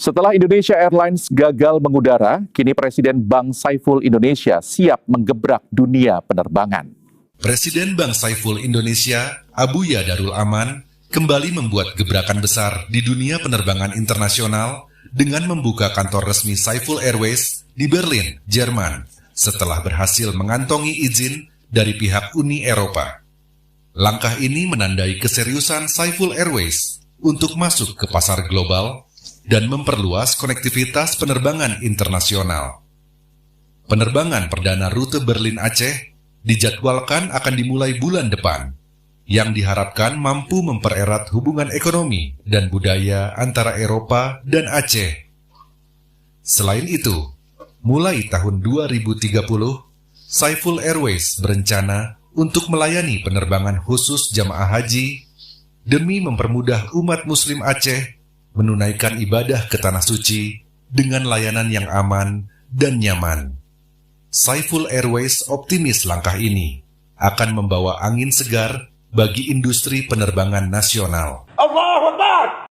Setelah Indonesia Airlines gagal mengudara, kini Presiden Bank Saiful Indonesia siap menggebrak dunia penerbangan. Presiden Bank Saiful Indonesia, Abuya Darul Aman, kembali membuat gebrakan besar di dunia penerbangan internasional dengan membuka kantor resmi Saiful Airways di Berlin, Jerman, setelah berhasil mengantongi izin dari pihak Uni Eropa. Langkah ini menandai keseriusan Saiful Airways untuk masuk ke pasar global dan memperluas konektivitas penerbangan internasional. Penerbangan perdana rute Berlin-Aceh dijadwalkan akan dimulai bulan depan, yang diharapkan mampu mempererat hubungan ekonomi dan budaya antara Eropa dan Aceh. Selain itu, mulai tahun 2030, Saiful Airways berencana untuk melayani penerbangan khusus jamaah haji demi mempermudah umat Muslim Aceh menunaikan ibadah ke Tanah Suci dengan layanan yang aman dan nyaman. Saiful Airways optimis langkah ini akan membawa angin segar bagi industri penerbangan nasional.